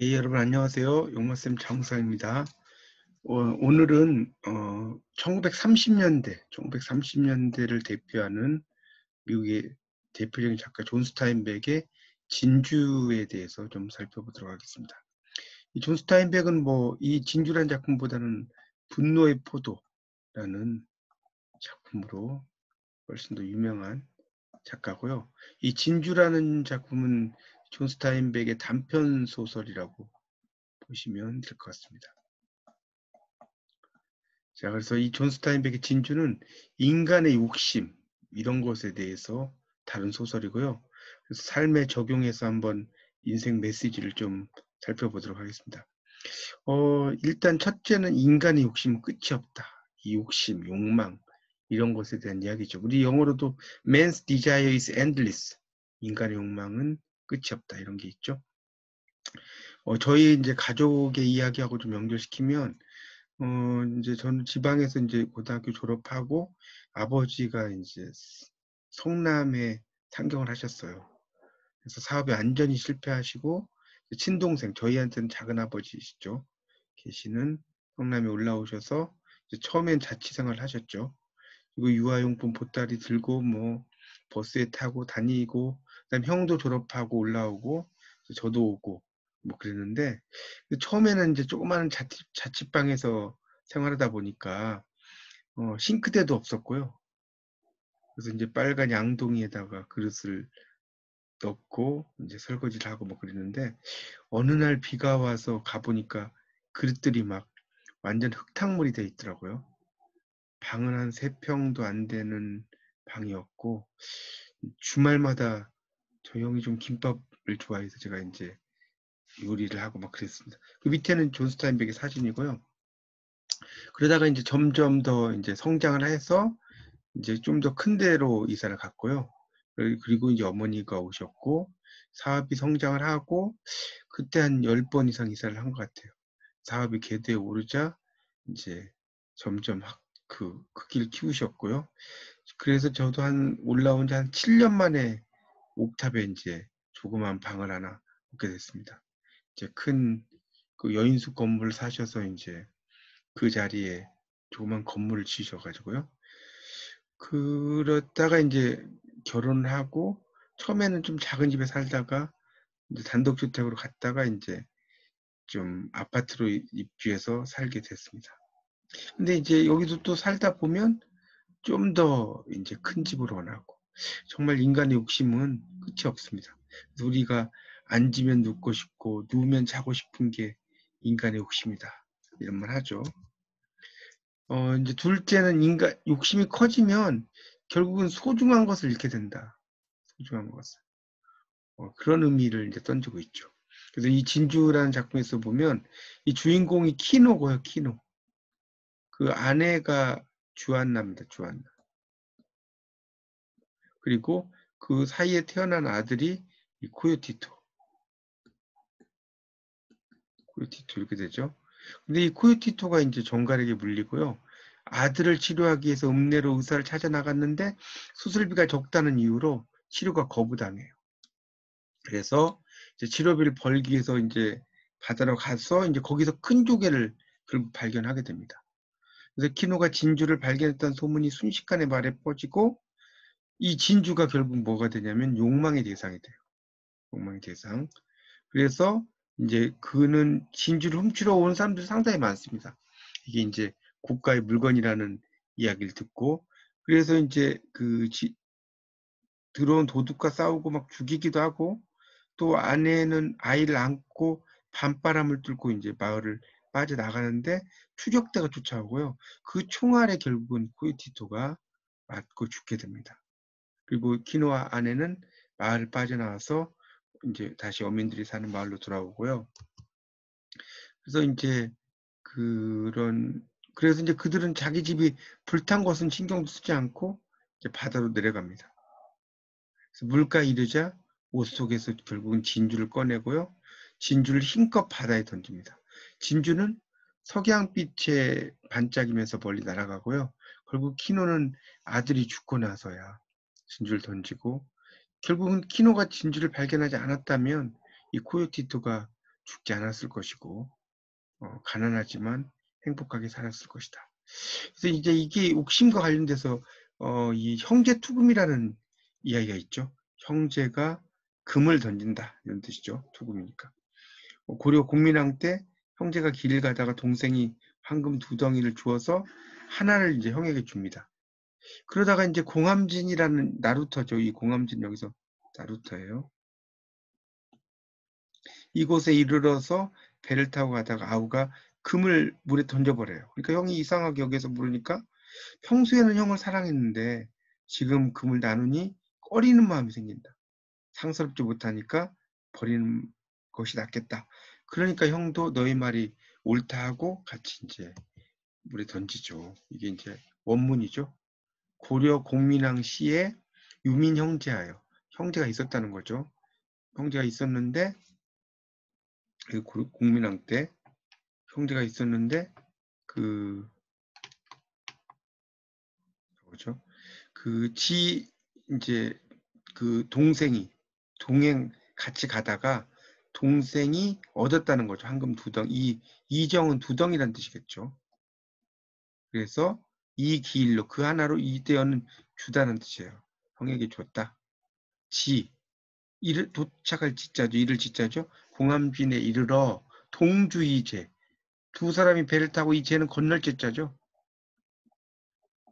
예, 여러분 안녕하세요. 용마쌤 장우상입니다. 오늘은 1930년대를 대표하는 미국의 대표적인 작가 존 스타인백의 진주에 대해서 좀 살펴보도록 하겠습니다. 이 존 스타인백은 이 진주란 작품보다는 분노의 포도라는 작품으로 훨씬 더 유명한 작가고요. 이 진주라는 작품은 존 스타인백의 단편 소설이라고 보시면 될 것 같습니다. 자, 그래서 이 존 스타인백의 진주는 인간의 욕심, 이런 것에 대해서 다룬 소설이고요. 그래서 삶에 적용해서 한번 인생 메시지를 좀 살펴보도록 하겠습니다. 일단 첫째는 인간의 욕심은 끝이 없다. 이 욕심, 욕망, 이런 것에 대한 이야기죠. 우리 영어로도 man's desire is endless. 인간의 욕망은 끝이 없다. 이런 게 있죠. 저희 이제 가족의 이야기하고 좀 연결시키면 이제 저는 지방에서 이제 고등학교 졸업하고 아버지가 이제 성남에 상경을 하셨어요. 그래서 사업에 완전히 실패하시고 친동생, 저희한테는 작은 아버지시죠. 계시는 성남에 올라오셔서 이제 처음엔 자취생활을 하셨죠. 그리고 유아용품 보따리 들고 버스에 타고 다니고, 그다음 형도 졸업하고 올라오고 저도 오고 그랬는데, 처음에는 이제 조그마한 자취방에서 생활하다 보니까 싱크대도 없었고요. 그래서 이제 빨간 양동이에다가 그릇을 넣고 이제 설거지를 하고 그랬는데, 어느 날 비가 와서 가보니까 그릇들이 막 완전 흙탕물이 돼 있더라고요. 방은 한 3평도 안 되는 방이었고, 주말마다 저 형이 좀 김밥을 좋아해서 제가 이제 요리를 하고 그랬습니다. 그 밑에는 존 스타인백의 사진이고요. 그러다가 이제 점점 더 이제 성장을 해서 이제 좀 더 큰 데로 이사를 갔고요. 그리고 이제 어머니가 오셨고 사업이 성장을 하고 그때 한 10번 이상 이사를 한 것 같아요. 사업이 궤도에 오르자 이제 점점 그 길을 키우셨고요. 그래서 저도 올라온 지 한 7년 만에 옥탑에 이제 조그만 방을 하나 얻게 됐습니다. 이제 큰 그 여인숙 건물을 사셔서 이제 그 자리에 조그만 건물을 지으셔가지고요. 그러다가 이제 결혼을 하고 처음에는 좀 작은 집에 살다가 이제 단독주택으로 갔다가 이제 좀 아파트로 입주해서 살게 됐습니다. 근데 이제 여기서 또 살다 보면 좀 더 이제 큰 집을 원하고, 정말 인간의 욕심은 끝이 없습니다. 그래서 우리가 앉으면 눕고 싶고 누우면 자고 싶은 게 인간의 욕심이다, 이런 말 하죠. 이제 둘째는 인간 욕심이 커지면 결국은 소중한 것을 잃게 된다. 소중한 것을. 그런 의미를 이제 던지고 있죠. 그래서 이 진주라는 작품에서 보면 이 주인공이 키노고요, 키노. 그 아내가 주안나입니다, 주안나. 그리고 그 사이에 태어난 아들이 이 코요티토 이렇게 되죠. 근데 이 코요티토가 이제 종갈에게 물리고요. 아들을 치료하기 위해서 읍내로 의사를 찾아 나갔는데 수술비가 적다는 이유로 치료가 거부당해요. 그래서 이제 치료비를 벌기 위해서 이제 바다로 가서 이제 거기서 큰 조개를 결국 발견하게 됩니다. 그래서 키노가 진주를 발견했다는 소문이 순식간에 말에 퍼지고 이 진주가 결국 뭐가 되냐면 욕망의 대상이 돼요. 욕망의 대상. 그래서 이제 그는 진주를 훔치러 온 사람들이 상당히 많습니다. 이게 이제 고가의 물건이라는 이야기를 듣고, 그래서 이제 들어온 도둑과 싸우고 죽이기도 하고, 또 아내는 아이를 안고 밤바람을 뚫고 이제 마을을 빠져나가는데 추격대가 쫓아오고요. 그 총알에 결국은 코요티토가 맞고 죽게 됩니다. 그리고 키노와 아내는 마을을 빠져나와서 이제 다시 어민들이 사는 마을로 돌아오고요. 그래서 이제 그래서 이제 그들은 자기 집이 불탄 것은 신경도 쓰지 않고 이제 바다로 내려갑니다. 그래서 물가에 이르자 옷 속에서 결국은 진주를 꺼내고요. 진주를 힘껏 바다에 던집니다. 진주는 석양빛에 반짝이면서 멀리 날아가고요. 결국 키노는 아들이 죽고 나서야 진주를 던지고, 결국은 키노가 진주를 발견하지 않았다면 이 코요티토가 죽지 않았을 것이고 가난하지만 행복하게 살았을 것이다. 그래서 이제 이게 옥심과 관련돼서 이 형제 투금이라는 이야기가 있죠. 형제가 금을 던진다 이런 뜻이죠. 투금이니까. 고려 공민왕 때 형제가 길을 가다가 동생이 황금 2덩이를 주어서 하나를 이제 형에게 줍니다. 그러다가 이제 공함진이라는 나루터죠. 이 공함진 여기서 나루터예요. 이곳에 이르러서 배를 타고 가다가 아우가 금을 물에 던져버려요. 그러니까 형이 이상하게 여기서 물으니까 평소에는 형을 사랑했는데 지금 금을 나누니 꺼리는 마음이 생긴다. 상스럽지 못하니까 버리는 것이 낫겠다. 그러니까 형도 너의 말이 옳다 하고 같이 이제 물에 던지죠. 이게 이제 원문이죠. 고려 공민왕 시에 유민 형제하여 형제가 있었다는 거죠. 형제가 있었는데 공민왕 때 형제가 있었는데 그 뭐죠? 이제 그 동생이 동행 같이 가다가 동생이 얻었다는 거죠. 황금 2덩이. 이정은 2덩이란 뜻이겠죠. 그래서 이 기일로 그 하나로 이대어는 주다는 뜻이에요. 형에게 줬다. 이를 도착할 지자죠. 이를 지자죠. 공함진에 이르러 동주이제. 두 사람이 배를 타고 이 제는 건널 제자죠.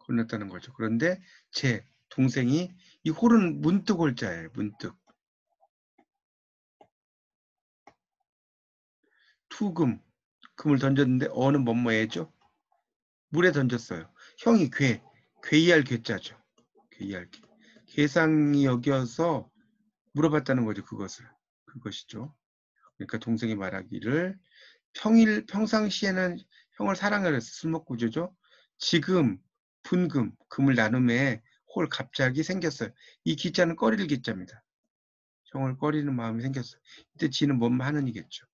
건넜다는 거죠. 그런데 제 동생이 이 홀은 문득 홀자예요. 문득. 투금. 금을 던졌는데 어는 뭐뭐해죠? 물에 던졌어요. 형이 괴이할 괴자죠. 괴이할 괴. 괴상이 여겨서 물어봤다는 거죠. 그것이죠. 그러니까 동생이 말하기를 평상시에는 형을 사랑을 해서 술먹구조죠. 지금 분금, 금을 나눔에 홀 갑자기 생겼어요. 이 기자는 꺼릴 기자입니다. 형을 꺼리는 마음이 생겼어요. 이때 지는 뭔 하느니겠죠.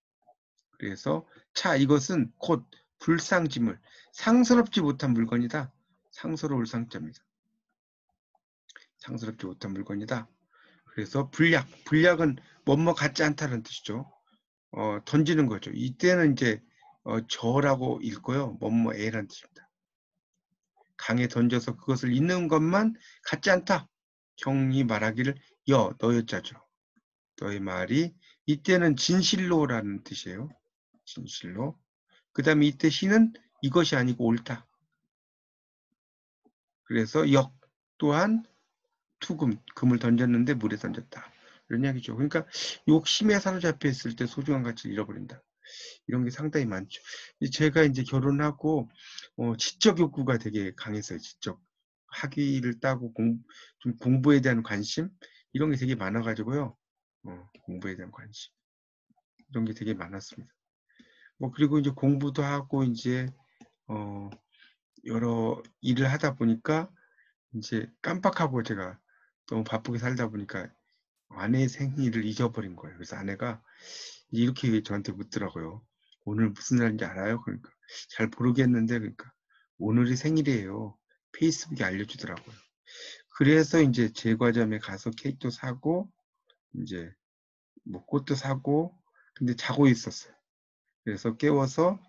그래서 이것은 곧 불상지물, 상스럽지 못한 물건이다. 상스러울 상자입니다. 상스럽지 못한 물건이다. 그래서 불약은 뭐뭐 같지 않다는 뜻이죠. 던지는 거죠. 이때는 이제 저라고 읽고요. 뭐뭐에라는 뜻입니다. 강에 던져서 그것을 있는 것만 같지 않다. 형이 말하기를 너였자죠. 너의 말이 이때는 진실로라는 뜻이에요. 진실로. 그 다음에 이때 시는 이것이 아니고 옳다. 그래서 또한 금을 던졌는데 물에 던졌다. 이런 이야기죠. 그러니까 욕심에 사로잡혀 있을 때 소중한 가치를 잃어버린다. 이런 게 상당히 많죠. 제가 이제 결혼하고 지적 욕구가 되게 강했어요. 지적 학위를 따고 좀 공부에 대한 관심 이런 게 되게 많아가지고요. 공부에 대한 관심 이런 게 되게 많았습니다. 그리고 이제 공부도 하고 이제 여러 일을 하다 보니까 이제 깜빡하고 제가 너무 바쁘게 살다 보니까 아내의 생일을 잊어버린 거예요. 그래서 아내가 이렇게 저한테 묻더라고요. 오늘 무슨 날인지 알아요? 그러니까 잘 모르겠는데 그러니까 오늘이 생일이에요. 페이스북에 알려주더라고요. 그래서 이제 제과점에 가서 케이크도 사고 이제 뭐 꽃도 사고 근데 자고 있었어요. 그래서 깨워서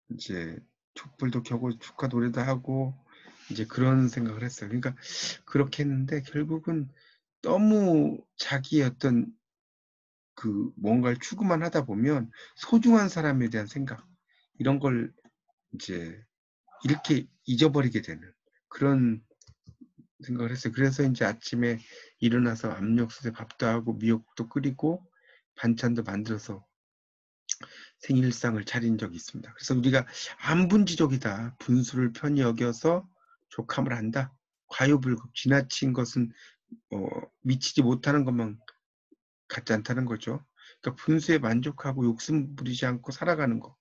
이제 촛불도 켜고 축하 노래도 하고 이제 그런 생각을 했어요. 그러니까 그렇게 했는데 결국은 너무 자기의 어떤 뭔가를 추구만 하다 보면 소중한 사람에 대한 생각 이런 걸 이제 이렇게 잊어버리게 되는 그런 생각을 했어요. 그래서 이제 아침에 일어나서 압력솥에 밥도 하고 미역국도 끓이고 반찬도 만들어서 생일상을 차린 적이 있습니다. 그래서 우리가 안분지족이다. 분수를 편히 여겨서 족함을 한다. 과유불급, 지나친 것은 미치지 못하는 것만 같지 않다는 거죠. 그러니까 분수에 만족하고 욕심 부리지 않고 살아가는 거.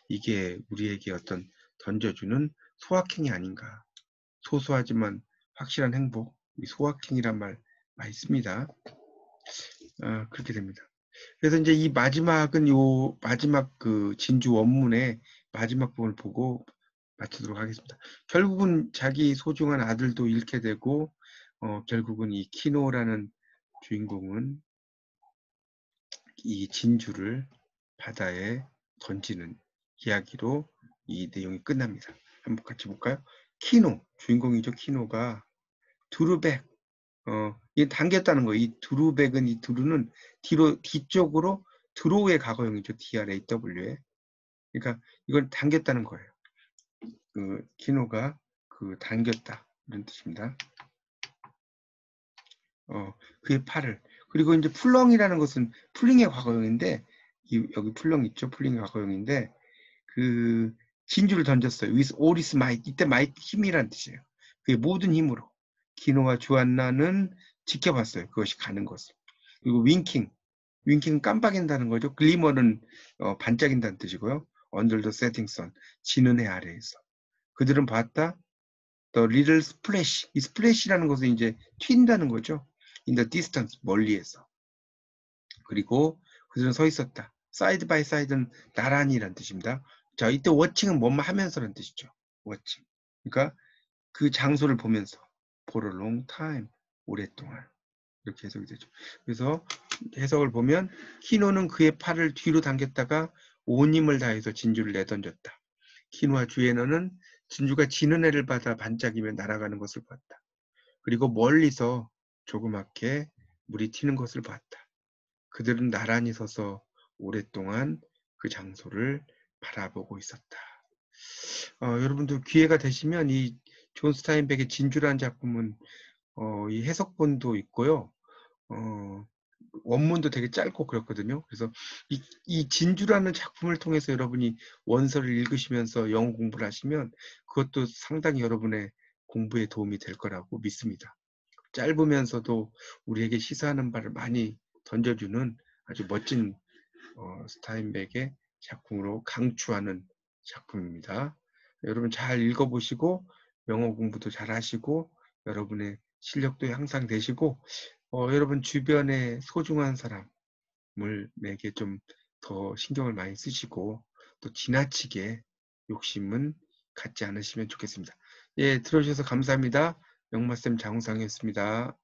이게 우리에게 어떤 던져주는 소확행이 아닌가. 소소하지만 확실한 행복. 이 소확행이란 말 많이 씁니다. 그렇게 됩니다. 그래서 이제 이 마지막은 마지막 그 진주 원문의 마지막 부분을 보고 마치도록 하겠습니다. 결국은 자기 소중한 아들도 잃게 되고 결국은 이 키노라는 주인공은 이 진주를 바다에 던지는 이야기로 이 내용이 끝납니다. 한번 같이 볼까요? 키노, 주인공이죠. 키노가 두루백, 이게 당겼다는 거예요. 이 두루백은, 이 두루는 뒤쪽으로 드로우의 과거형이죠. DRAW에. 그러니까 이걸 당겼다는 거예요. 그 키노가 당겼다 이런 뜻입니다. 그의 팔을. 그리고 이제 풀렁이라는 것은 풀링의 과거형인데, 여기 풀렁 있죠? 풀링의 과거형인데, 그 진주를 던졌어요. with all his might. 이때 might 힘이란 뜻이에요. 그의 모든 힘으로. 키노와 주안나는 지켜봤어요. 그것이 가는 것을. 그리고 윙킹. 윙킹은 깜빡인다는 거죠. 글리머는 반짝인다는 뜻이고요. under the setting sun. 지는 해 아래에서. 그들은 봤다. The little splash. 이 splash라는 것은 이제 튄다는 거죠. In the distance. 멀리에서. 그리고 그들은 서 있었다. side by side는 나란히란 뜻입니다. 자, 이때 watching은 뭐뭐 하면서라는 뜻이죠. watching. 그러니까 그 장소를 보면서 for a long time. 오랫동안. 이렇게 해석이 되죠. 그래서 해석을 보면 키노는 그의 팔을 뒤로 당겼다가 온 힘을 다해서 진주를 내던졌다. 키노와 주에너는 진주가 지는 해를 받아 반짝이며 날아가는 것을 봤다. 그리고 멀리서 조그맣게 물이 튀는 것을 봤다. 그들은 나란히 서서 오랫동안 그 장소를 바라보고 있었다. 여러분들 기회가 되시면 이 존 스타인백의 진주라는 작품은 이 해석본도 있고요. 원문도 되게 짧고 그렇거든요. 그래서 이 진주라는 작품을 통해서 여러분이 원서를 읽으시면서 영어 공부를 하시면 그것도 상당히 여러분의 공부에 도움이 될 거라고 믿습니다. 짧으면서도 우리에게 시사하는 바를 많이 던져주는 아주 멋진 스타인백의 작품으로 강추하는 작품입니다. 여러분 잘 읽어보시고 영어 공부도 잘 하시고 여러분의 실력도 향상되시고 여러분 주변에 소중한 사람에게 좀 더 신경을 많이 쓰시고 또 지나치게 욕심은 갖지 않으시면 좋겠습니다. 예, 들어주셔서 감사합니다. 영마쌤 장우상이었습니다.